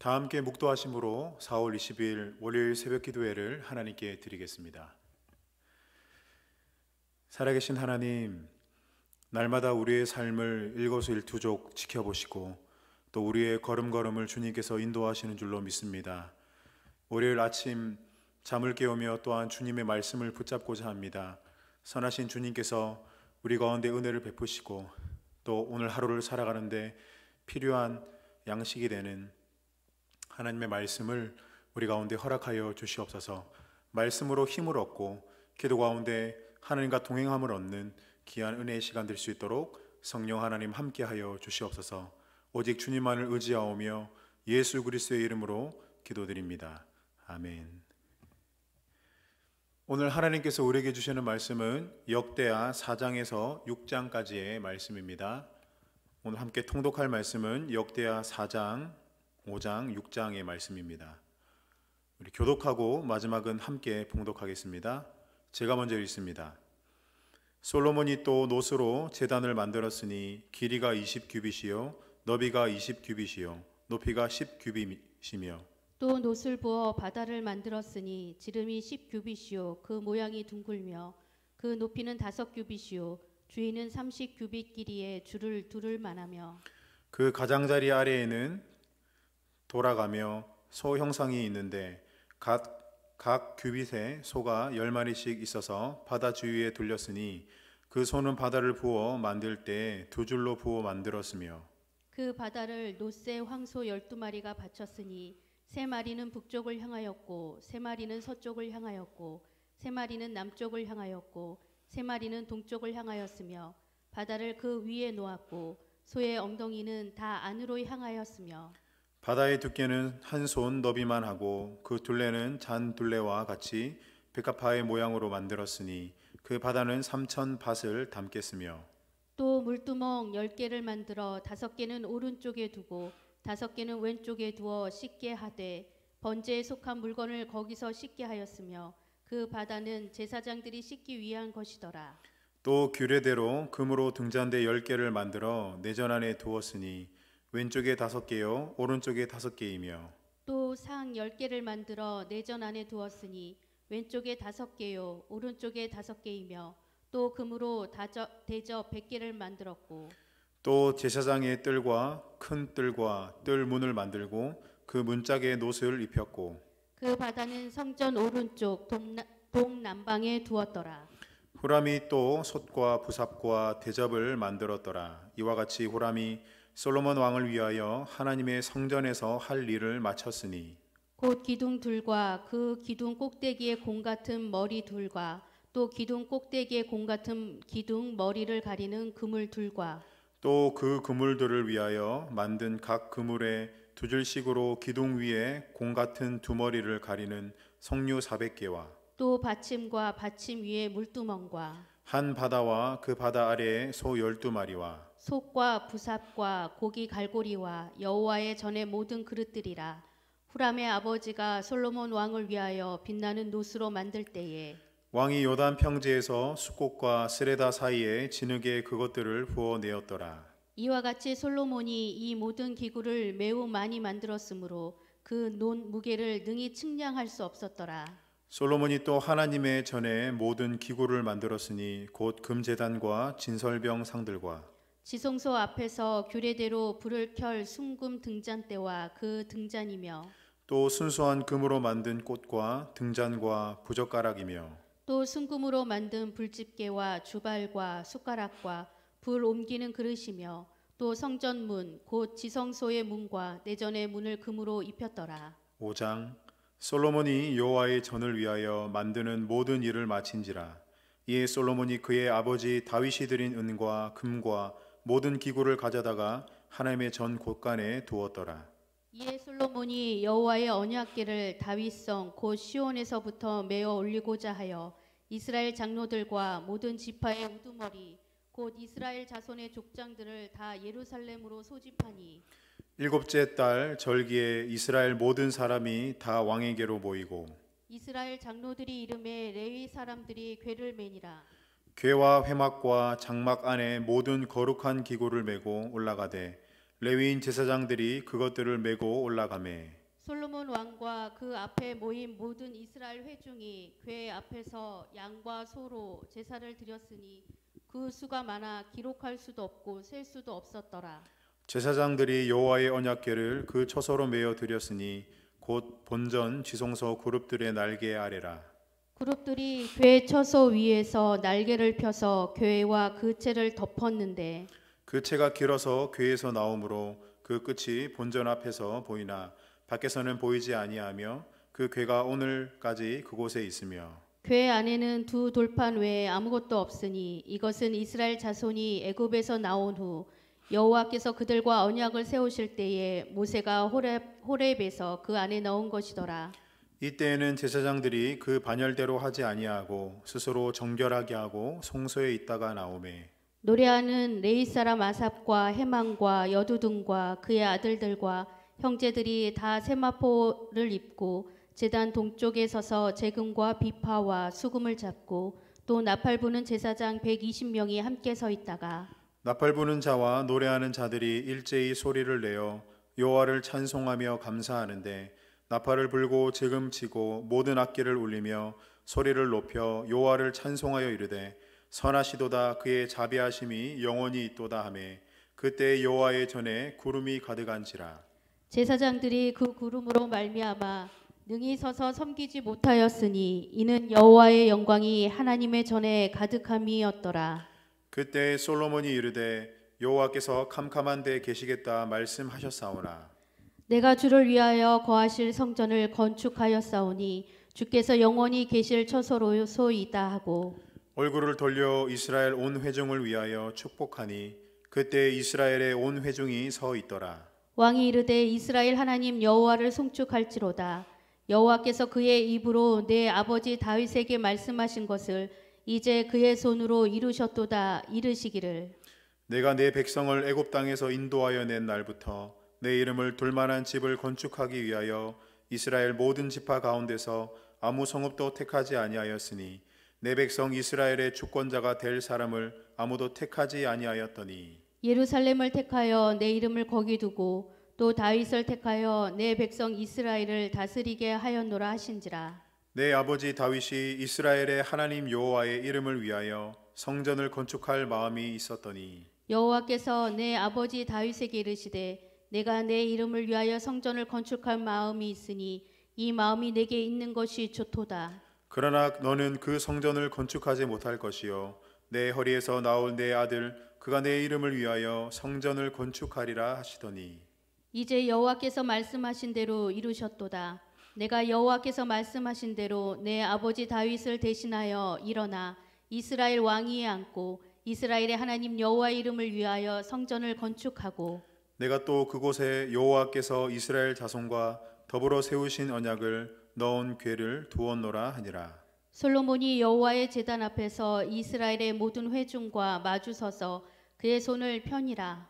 다 함께 묵도하심으로 4월 20일 월요일 새벽 기도회를 하나님께 드리겠습니다. 살아계신 하나님, 날마다 우리의 삶을 일거수일투족 지켜보시고 또 우리의 걸음걸음을 주님께서 인도하시는 줄로 믿습니다. 월요일 아침 잠을 깨우며 또한 주님의 말씀을 붙잡고자 합니다. 선하신 주님께서 우리 가운데 은혜를 베푸시고 또 오늘 하루를 살아가는데 필요한 양식이 되는 하나님의 말씀을 우리 가운데 허락하여 주시옵소서. 말씀으로 힘을 얻고 기도 가운데 하나님과 동행함을 얻는 귀한 은혜의 시간 될 수 있도록 성령 하나님 함께하여 주시옵소서. 오직 주님만을 의지하오며 예수 그리스도의 이름으로 기도드립니다. 아멘. 오늘 하나님께서 우리에게 주시는 말씀은 역대하 4장에서 6장까지의 말씀입니다. 오늘 함께 통독할 말씀은 역대하 4장, 5장, 6장의 말씀입니다. 우리 교독하고 마지막은 함께 봉독하겠습니다. 제가 먼저 읽습니다. 솔로몬이 또 노스로 제단을 만들었으니 길이가 20규빗이요 너비가 20규빗이요 높이가 10규빗이며 또 놋을 부어 바다를 만들었으니 지름이 10규빗이요 그 모양이 둥글며 그 높이는 5규빗이요 주위는 30규빗 길이에 줄을 두를 만하며 그 가장자리 아래에는 돌아가며 소 형상이 있는데 각 규빗에 소가 10마리씩 있어서 바다 주위에 둘렸으니 그 소는 바다를 부어 만들 때 2줄로 부어 만들었으며 그 바다를 놋새 황소 12마리가 바쳤으니 3마리는 북쪽을 향하였고 3마리는 서쪽을 향하였고 3마리는 남쪽을 향하였고 3마리는 동쪽을 향하였으며 바다를 그 위에 놓았고 소의 엉덩이는 다 안으로 향하였으며 바다의 두께는 한 손 너비만 하고 그 둘레는 잔 둘레와 같이 백합화의 모양으로 만들었으니 그 바다는 3,000밭을 담겠으며 또 물두멍 10개를 만들어 5개는 오른쪽에 두고 5개는 왼쪽에 두어 씻게 하되 번제에 속한 물건을 거기서 씻게 하였으며 그 바다는 제사장들이 씻기 위한 것이더라. 또 규례대로 금으로 등잔대 10개를 만들어 내전 안에 두었으니 왼쪽에 5개요 오른쪽에 5개이며 또 상 10개를 만들어 내전 안에 두었으니 왼쪽에 5개요 오른쪽에 5개이며 또 금으로 대접 100개를 만들었고 또 제사장의 뜰과 큰 뜰과 뜰 문을 만들고 그 문짝에 놋을 입혔고 그 바다는 성전 오른쪽 동남방에 두었더라. 후람이 또 솥과 부삽과 대접을 만들었더라. 이와 같이 후람이 솔로몬 왕을 위하여 하나님의 성전에서 할 일을 마쳤으니 곧 기둥 둘과 그 기둥 꼭대기에 공 같은 머리 둘과 또 기둥 꼭대기에 공 같은 기둥 머리를 가리는 그물 둘과 또 그 그물들을 위하여 만든 각 그물에 2줄씩으로 기둥 위에 공 같은 2머리를 가리는 석류 400개와 또 받침과 받침 위에 물두멍과 한 바다와 그 바다 아래에 소 12마리와 솥과 부삽과 고기 갈고리와 여호와의 전의 모든 그릇들이라. 후람의 아버지가 솔로몬 왕을 위하여 빛나는 놋으로 만들 때에 왕이 요단 평지에서 숫꽃과 스레다 사이에 진흙에 그것들을 부어 내었더라. 이와 같이 솔로몬이 이 모든 기구를 매우 많이 만들었으므로 그 논 무게를 능히 측량할 수 없었더라. 솔로몬이 또 하나님의 전에 모든 기구를 만들었으니 곧 금제단과 진설병 상들과 지성소 앞에서 규례대로 불을 켤 순금 등잔대와 그 등잔이며 또 순수한 금으로 만든 꽃과 등잔과 부젓가락이며 또 순금으로 만든 불집게와 주발과 숟가락과 불 옮기는 그릇이며 또 성전문 곧 지성소의 문과 내전의 문을 금으로 입혔더라. 5장 솔로몬이 여호와의 전을 위하여 만드는 모든 일을 마친지라. 이에 솔로몬이 그의 아버지 다윗이 드린 은과 금과 모든 기구를 가져다가 하나님의 전 곳간에 두었더라. 이에 솔로몬이 여호와의 언약궤를 다윗성 곧 시온에서부터 메어 올리고자 하여 이스라엘 장로들과 모든 지파의 우두머리 곧 이스라엘 자손의 족장들을 다 예루살렘으로 소집하니 7째 달 절기에 이스라엘 모든 사람이 다 왕에게로 모이고 이스라엘 장로들이 이름에 레위 사람들이 궤를 매니라. 궤와 회막과 장막 안에 모든 거룩한 기구를 메고 올라가되 레위인 제사장들이 그것들을 메고 올라가매 솔로몬 왕과 그 앞에 모인 모든 이스라엘 회중이 궤 앞에서 양과 소로 제사를 드렸으니 그 수가 많아 기록할 수도 없고 셀 수도 없었더라. 제사장들이 여호와의 언약궤를 그 처소로 메어 드렸으니 곧 본전 지성소 그룹들의 날개 아래라. 그룹들이 궤 처소 위에서 날개를 펴서 궤와 그 채를 덮었는데 그 채가 길어서 궤에서 나오므로 그 끝이 본전 앞에서 보이나 밖에서는 보이지 아니하며 그 궤가 오늘까지 그곳에 있으며 궤 안에는 두 돌판 외에 아무것도 없으니 이것은 이스라엘 자손이 애굽에서 나온 후 여호와께서 그들과 언약을 세우실 때에 모세가 호렙에서 그 안에 넣은 것이더라. 이때에는 제사장들이 그 반열대로 하지 아니하고 스스로 정결하게 하고 성소에 있다가 나오매 노래하는 레위 사람 아삽과 헤만과 여두둔과 그의 아들들과 형제들이 다 세마포를 입고 제단 동쪽에 서서 재금과 비파와 수금을 잡고 또 나팔 부는 제사장 120명이 함께 서 있다가 나팔 부는 자와 노래하는 자들이 일제히 소리를 내어 여호와를 찬송하며 감사하는데 나팔을 불고 재금 치고 모든 악기를 울리며 소리를 높여 여호와를 찬송하여 이르되 선하시도다 그의 자비하심이 영원히 있도다 하매 그때 여호와의 전에 구름이 가득한지라. 제사장들이 그 구름으로 말미암아 능히 서서 섬기지 못하였으니 이는 여호와의 영광이 하나님의 전에 가득함이었더라. 그때 솔로몬이 이르되 여호와께서 캄캄한 데 계시겠다 말씀하셨사오나 내가 주를 위하여 거하실 성전을 건축하였사오니 주께서 영원히 계실 처소로소이다 하고 얼굴을 돌려 이스라엘 온 회중을 위하여 축복하니 그때 이스라엘의 온 회중이 서 있더라. 왕이 이르되 이스라엘 하나님 여호와를 송축할지로다. 여호와께서 그의 입으로 내 아버지 다윗에게 말씀하신 것을 이제 그의 손으로 이루셨도다 이르시기를 내가 내 백성을 애굽 땅에서 인도하여 낸 날부터 내 이름을 둘 만한 집을 건축하기 위하여 이스라엘 모든 지파 가운데서 아무 성읍도 택하지 아니하였으니 내 백성 이스라엘의 주권자가 될 사람을 아무도 택하지 아니하였더니 예루살렘을 택하여 내 이름을 거기 두고 또 다윗을 택하여 내 백성 이스라엘을 다스리게 하였노라 하신지라. 내 아버지 다윗이 이스라엘의 하나님 여호와의 이름을 위하여 성전을 건축할 마음이 있었더니 여호와께서 내 아버지 다윗에게 이르시되 내가 내 이름을 위하여 성전을 건축할 마음이 있으니 이 마음이 내게 있는 것이 좋도다. 그러나 너는 그 성전을 건축하지 못할 것이요 내 허리에서 나올 내 아들 그가 내 이름을 위하여 성전을 건축하리라 하시더니 이제 여호와께서 말씀하신 대로 이루셨도다. 내가 여호와께서 말씀하신 대로 내 아버지 다윗을 대신하여 일어나 이스라엘 왕위에 앉고 이스라엘의 하나님 여호와의 이름을 위하여 성전을 건축하고 내가 또 그곳에 여호와께서 이스라엘 자손과 더불어 세우신 언약을 넣은 궤를 두었노라 하니라. 솔로몬이 여호와의 제단 앞에서 이스라엘의 모든 회중과 마주서서 그의 손을 펴니라.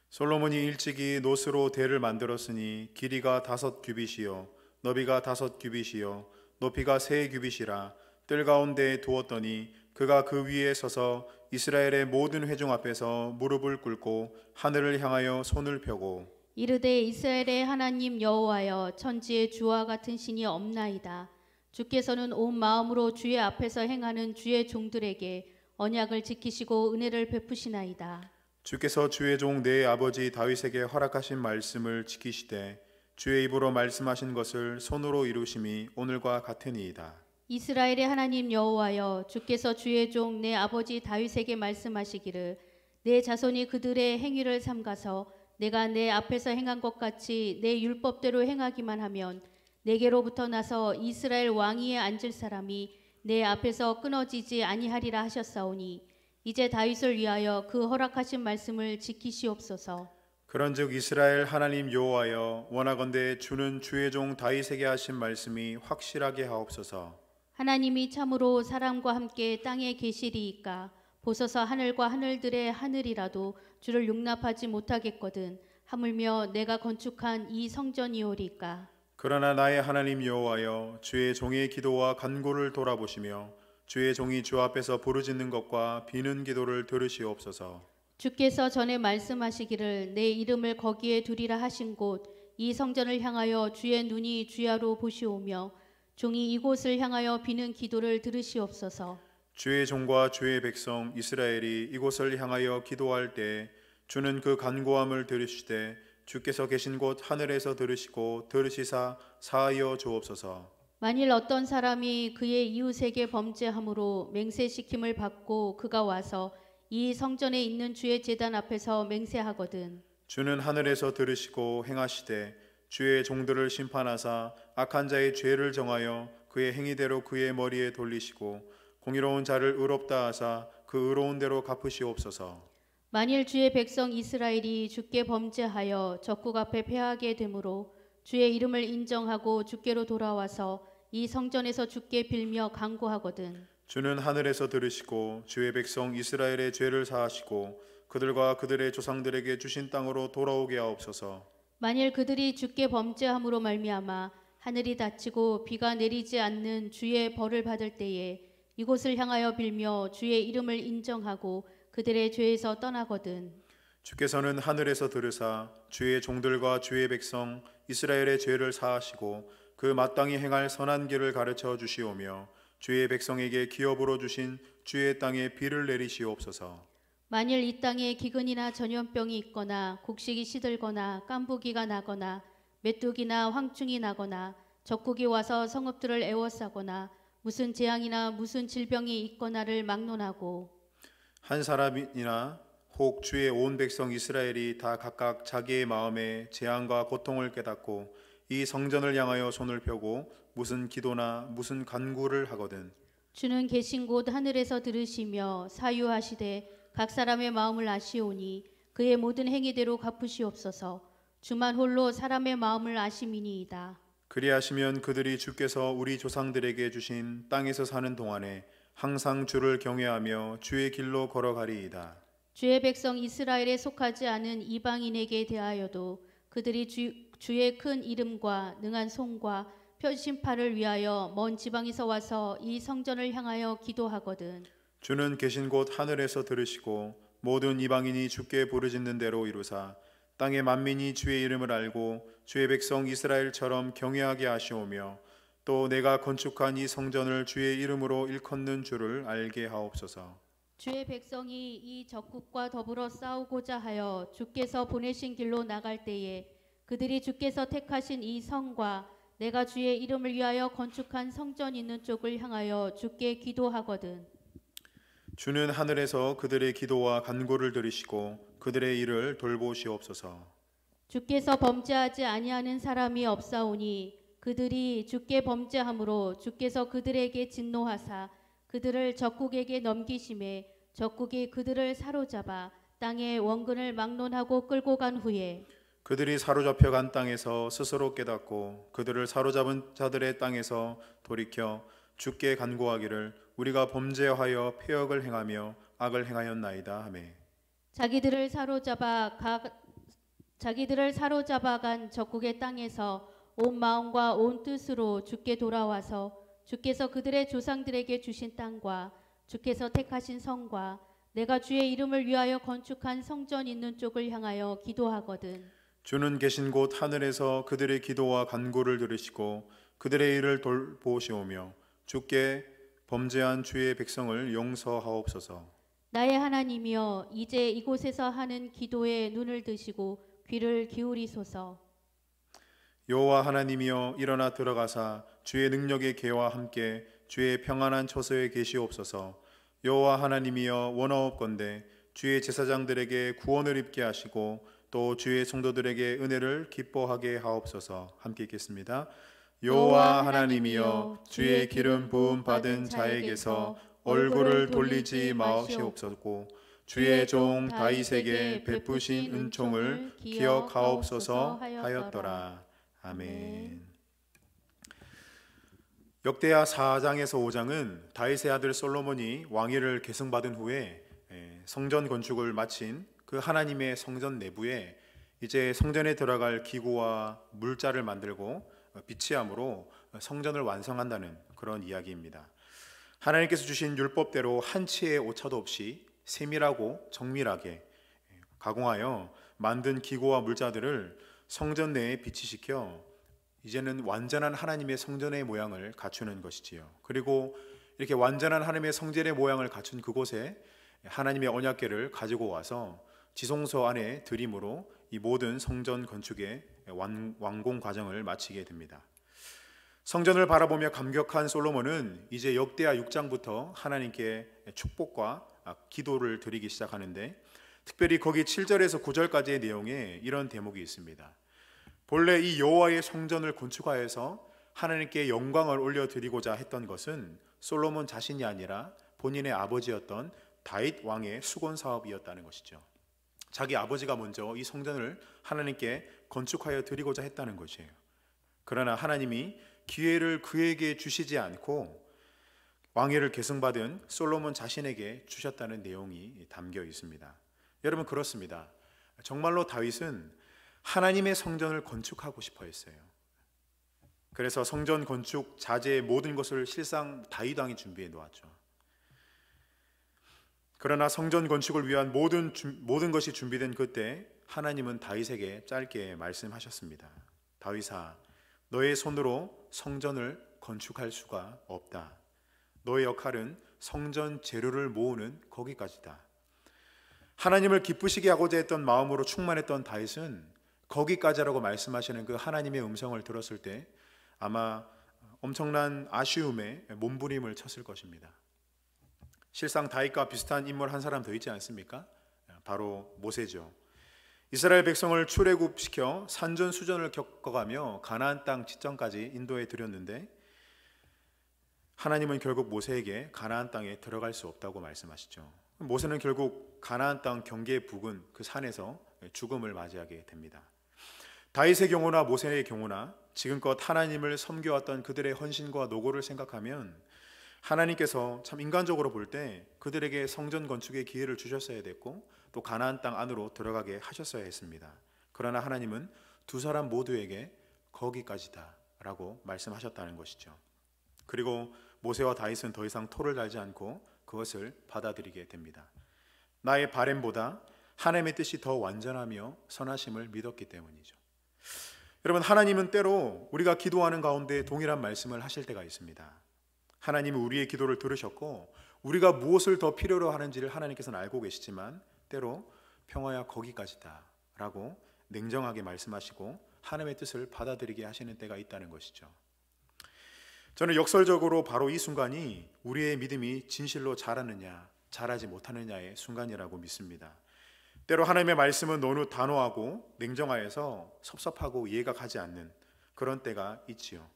솔로몬이 일찍이 노스로 대를 만들었으니 길이가 5규빗이요 너비가 5규빗이요 높이가 3규빗이라 뜰 가운데에 두었더니 그가 그 위에 서서 이스라엘의 모든 회중 앞에서 무릎을 꿇고 하늘을 향하여 손을 펴고 이르되 이스라엘의 하나님 여호와여 천지의 주와 같은 신이 없나이다. 주께서는 온 마음으로 주의 앞에서 행하는 주의 종들에게 언약을 지키시고 은혜를 베푸시나이다. 주께서 주의 종 내 아버지 다윗에게 허락하신 말씀을 지키시되 주의 입으로 말씀하신 것을 손으로 이루심이 오늘과 같으니이다. 이스라엘의 하나님 여호와여 주께서 주의 종 내 아버지 다윗에게 말씀하시기를 내 자손이 그들의 행위를 삼가서 내가 내 앞에서 행한 것 같이 내 율법대로 행하기만 하면 내게로부터 나서 이스라엘 왕위에 앉을 사람이 내 앞에서 끊어지지 아니하리라 하셨사오니 이제 다윗을 위하여 그 허락하신 말씀을 지키시옵소서. 그런즉 이스라엘 하나님 여호와여 원하건대 주는 주의 종 다윗에게 하신 말씀이 확실하게 하옵소서. 하나님이 참으로 사람과 함께 땅에 계시리이까 보소서 하늘과 하늘들의 하늘이라도 주를 용납하지 못하겠거든 하물며 내가 건축한 이 성전이오리까. 그러나 나의 하나님 여호와여 주의 종의 기도와 간구를 돌아보시며 주의 종이 주 앞에서 부르짖는 것과 비는 기도를 들으시옵소서. 주께서 전에 말씀하시기를 내 이름을 거기에 두리라 하신 곳 이 성전을 향하여 주의 눈이 주야로 보시오며 종이 이곳을 향하여 비는 기도를 들으시옵소서. 주의 종과 주의 백성 이스라엘이 이곳을 향하여 기도할 때 주는 그 간구함을 들으시되 주께서 계신 곳 하늘에서 들으시고 들으시사 사하여 주옵소서. 만일 어떤 사람이 그의 이웃에게 범죄함으로 맹세시킴을 받고 그가 와서 이 성전에 있는 주의 제단 앞에서 맹세하거든 주는 하늘에서 들으시고 행하시되 주의 종들을 심판하사 악한 자의 죄를 정하여 그의 행위대로 그의 머리에 돌리시고 공의로운 자를 의롭다 하사 그 의로운 대로 갚으시옵소서. 만일 주의 백성 이스라엘이 주께 범죄하여 적국 앞에 패하게 되므로 주의 이름을 인정하고 주께로 돌아와서 이 성전에서 주께 빌며 간구하거든 주는 하늘에서 들으시고 주의 백성 이스라엘의 죄를 사하시고 그들과 그들의 조상들에게 주신 땅으로 돌아오게 하옵소서. 만일 그들이 주께 범죄함으로 말미암아 하늘이 닫히고 비가 내리지 않는 주의 벌을 받을 때에 이곳을 향하여 빌며 주의 이름을 인정하고 그들의 죄에서 떠나거든 주께서는 하늘에서 들으사 주의 종들과 주의 백성 이스라엘의 죄를 사하시고 그 마땅히 행할 선한 길을 가르쳐 주시오며 주의 백성에게 기업으로 주신 주의 땅에 비를 내리시옵소서. 만일 이 땅에 기근이나 전염병이 있거나 곡식이 시들거나 깐부기가 나거나 메뚜기나 황충이 나거나 적국이 와서 성읍들을 에워싸거나 무슨 재앙이나 무슨 질병이 있거나를 막론하고 한 사람이나 혹 주의 온 백성 이스라엘이 다 각각 자기의 마음에 재앙과 고통을 깨닫고 이 성전을 향하여 손을 펴고 무슨 기도나 무슨 간구를 하거든 주는 계신 곳 하늘에서 들으시며 사유하시되 각 사람의 마음을 아시오니 그의 모든 행위대로 갚으시옵소서. 주만 홀로 사람의 마음을 아심이니이다. 그리하시면 그들이 주께서 우리 조상들에게 주신 땅에서 사는 동안에 항상 주를 경외하며 주의 길로 걸어가리이다. 주의 백성 이스라엘에 속하지 않은 이방인에게 대하여도 그들이 주의 큰 이름과 능한 손과 편신파를 위하여 먼 지방에서 와서 이 성전을 향하여 기도하거든 주는 계신 곳 하늘에서 들으시고 모든 이방인이 주께 부르짖는 대로 이루사 땅의 만민이 주의 이름을 알고 주의 백성 이스라엘처럼 경외하게 하시오며 또 내가 건축한 이 성전을 주의 이름으로 일컫는 줄을 알게 하옵소서. 주의 백성이 이 적국과 더불어 싸우고자 하여 주께서 보내신 길로 나갈 때에 그들이 주께서 택하신 이 성과 내가 주의 이름을 위하여 건축한 성전 있는 쪽을 향하여 주께 기도하거든 주는 하늘에서 그들의 기도와 간구를 들으시고 그들의 일을 돌보시옵소서. 주께서 범죄하지 아니하는 사람이 없사오니 그들이 주께 범죄함으로 주께서 그들에게 진노하사 그들을 적국에게 넘기심에 적국이 그들을 사로잡아 땅의 원근을 막론하고 끌고 간 후에 그들이 사로잡혀 간 땅에서 스스로 깨닫고 그들을 사로잡은 자들의 땅에서 돌이켜 주께 간구하기를 우리가 범죄하여 폐역을 행하며 악을 행하였나이다 하며 자기들을 사로잡아 간 적국의 땅에서 온 마음과 온 뜻으로 주께 돌아와서 주께서 그들의 조상들에게 주신 땅과 주께서 택하신 성과 내가 주의 이름을 위하여 건축한 성전 있는 쪽을 향하여 기도하거든 주는 계신 곳 하늘에서 그들의 기도와 간구를 들으시고 그들의 일을 돌보시오며 주께 범죄한 주의 백성을 용서하옵소서. 나의 하나님이여 이제 이곳에서 하는 기도에 눈을 드시고 귀를 기울이소서. 여호와 하나님이여 일어나 들어가사 주의 능력의 계와 함께 주의 평안한 처소에 계시옵소서. 여호와 하나님이여 원하옵건대 주의 제사장들에게 구원을 입게 하시고 또 주의 성도들에게 은혜를 기뻐하게 하옵소서. 함께 읽겠습니다. 여호와 하나님이여 주의 기름 부음 받은 자에게서 얼굴을 돌리지 마시옵소서. 주의 종 다윗에게 베푸신 은총을 기억하옵소서 하였더라. 아멘. 역대하 4장에서 5장은 다윗의 아들 솔로몬이 왕위를 계승받은 후에 성전 건축을 마친 그 하나님의 성전 내부에 이제 성전에 들어갈 기구와 물자를 만들고 비치함으로 성전을 완성한다는 그런 이야기입니다. 하나님께서 주신 율법대로 한치의 오차도 없이 세밀하고 정밀하게 가공하여 만든 기구와 물자들을 성전 내에 비치시켜 이제는 완전한 하나님의 성전의 모양을 갖추는 것이지요. 그리고 이렇게 완전한 하나님의 성전의 모양을 갖춘 그곳에 하나님의 언약궤를 가지고 와서 지성소 안에 들임으로 이 모든 성전 건축의 완공 과정을 마치게 됩니다. 성전을 바라보며 감격한 솔로몬은 이제 역대하 6장부터 하나님께 축복과 기도를 드리기 시작하는데, 특별히 거기 7절에서 9절까지의 내용에 이런 대목이 있습니다. 본래 이 여호와의 성전을 건축하여서 하나님께 영광을 올려드리고자 했던 것은 솔로몬 자신이 아니라 본인의 아버지였던 다윗 왕의 수건 사업이었다는 것이죠. 자기 아버지가 먼저 이 성전을 하나님께 건축하여 드리고자 했다는 것이에요. 그러나 하나님이 기회를 그에게 주시지 않고 왕위를 계승받은 솔로몬 자신에게 주셨다는 내용이 담겨 있습니다. 여러분, 그렇습니다. 정말로 다윗은 하나님의 성전을 건축하고 싶어 했어요. 그래서 성전 건축 자재의 모든 것을 실상 다윗 왕이 준비해 놓았죠. 그러나 성전 건축을 위한 모든 것이 준비된 그때 하나님은 다윗에게 짧게 말씀하셨습니다. 다윗아, 너의 손으로 성전을 건축할 수가 없다. 너의 역할은 성전 재료를 모으는 거기까지다. 하나님을 기쁘시게 하고자 했던 마음으로 충만했던 다윗은 거기까지라고 말씀하시는 그 하나님의 음성을 들었을 때 아마 엄청난 아쉬움에 몸부림을 쳤을 것입니다. 실상 다윗과 비슷한 인물 한 사람 더 있지 않습니까? 바로 모세죠. 이스라엘 백성을 출애굽시켜 산전수전을 겪어가며 가나안 땅 지정까지 인도해 드렸는데, 하나님은 결국 모세에게 가나안 땅에 들어갈 수 없다고 말씀하시죠. 모세는 결국 가나안 땅 경계 부근 그 산에서 죽음을 맞이하게 됩니다. 다윗의 경우나 모세의 경우나 지금껏 하나님을 섬겨왔던 그들의 헌신과 노고를 생각하면 하나님께서 참 인간적으로 볼 때 그들에게 성전 건축의 기회를 주셨어야 됐고 또 가나안 땅 안으로 들어가게 하셨어야 했습니다. 그러나 하나님은 두 사람 모두에게 거기까지다 라고 말씀하셨다는 것이죠. 그리고 모세와 다윗은 더 이상 토를 달지 않고 그것을 받아들이게 됩니다. 나의 바램보다 하나님의 뜻이 더 완전하며 선하심을 믿었기 때문이죠. 여러분, 하나님은 때로 우리가 기도하는 가운데 동일한 말씀을 하실 때가 있습니다. 하나님은 우리의 기도를 들으셨고 우리가 무엇을 더 필요로 하는지를 하나님께서는 알고 계시지만 때로 평화야 거기까지다 라고 냉정하게 말씀하시고 하나님의 뜻을 받아들이게 하시는 때가 있다는 것이죠. 저는 역설적으로 바로 이 순간이 우리의 믿음이 진실로 자라느냐 자라지 못하느냐의 순간이라고 믿습니다. 때로 하나님의 말씀은 너무 단호하고 냉정하여서 섭섭하고 이해가 가지 않는 그런 때가 있지요.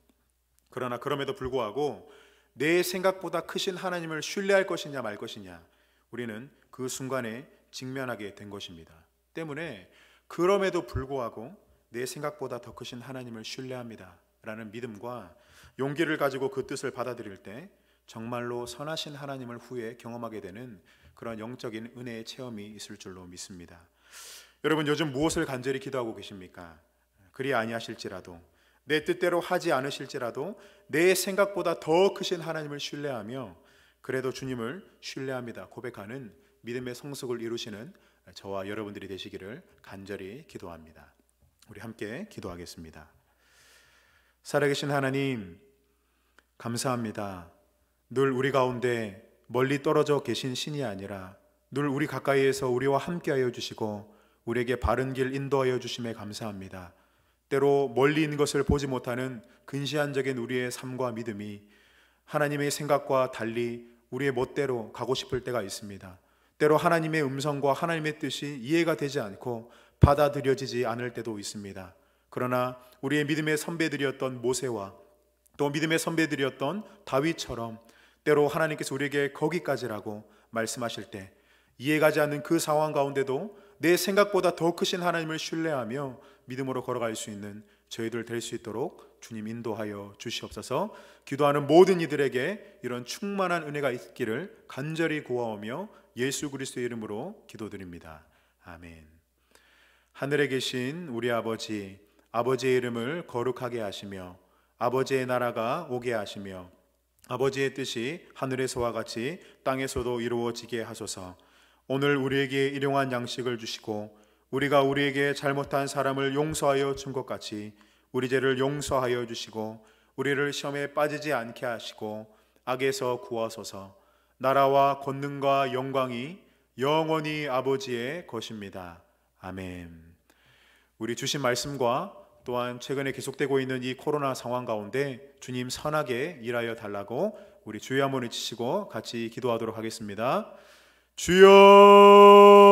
그러나 그럼에도 불구하고 내 생각보다 크신 하나님을 신뢰할 것이냐 말 것이냐 우리는 그 순간에 직면하게 된 것입니다. 때문에 그럼에도 불구하고 내 생각보다 더 크신 하나님을 신뢰합니다 라는 믿음과 용기를 가지고 그 뜻을 받아들일 때 정말로 선하신 하나님을 후에 경험하게 되는 그런 영적인 은혜의 체험이 있을 줄로 믿습니다. 여러분, 요즘 무엇을 간절히 기도하고 계십니까? 그리 아니하실지라도 내 뜻대로 하지 않으실지라도 내 생각보다 더 크신 하나님을 신뢰하며 그래도 주님을 신뢰합니다 고백하는 믿음의 성숙을 이루시는 저와 여러분들이 되시기를 간절히 기도합니다. 우리 함께 기도하겠습니다. 살아계신 하나님, 감사합니다. 늘 우리 가운데 멀리 떨어져 계신 신이 아니라 늘 우리 가까이에서 우리와 함께하여 주시고 우리에게 바른 길 인도하여 주심에 감사합니다. 때로 멀리 있는 것을 보지 못하는 근시안적인 우리의 삶과 믿음이 하나님의 생각과 달리 우리의 멋대로 가고 싶을 때가 있습니다. 때로 하나님의 음성과 하나님의 뜻이 이해가 되지 않고 받아들여지지 않을 때도 있습니다. 그러나 우리의 믿음의 선배들이었던 모세와 또 믿음의 선배들이었던 다윗처럼 때로 하나님께서 우리에게 거기까지라고 말씀하실 때 이해가지 않는 그 상황 가운데도 내 생각보다 더 크신 하나님을 신뢰하며 믿음으로 걸어갈 수 있는 저희들 될 수 있도록 주님 인도하여 주시옵소서. 기도하는 모든 이들에게 이런 충만한 은혜가 있기를 간절히 구하오며 예수 그리스도의 이름으로 기도드립니다. 아멘. 하늘에 계신 우리 아버지, 아버지의 이름을 거룩하게 하시며 아버지의 나라가 오게 하시며 아버지의 뜻이 하늘에서와 같이 땅에서도 이루어지게 하소서. 오늘 우리에게 일용할 양식을 주시고 우리가 우리에게 잘못한 사람을 용서하여 준 것 같이 우리 죄를 용서하여 주시고 우리를 시험에 빠지지 않게 하시고 악에서 구하소서. 나라와 권능과 영광이 영원히 아버지의 것입니다. 아멘. 우리 주신 말씀과 또한 최근에 계속되고 있는 이 코로나 상황 가운데 주님 선하게 일하여 달라고 우리 주여 한번 외치시고 같이 기도하도록 하겠습니다. 주여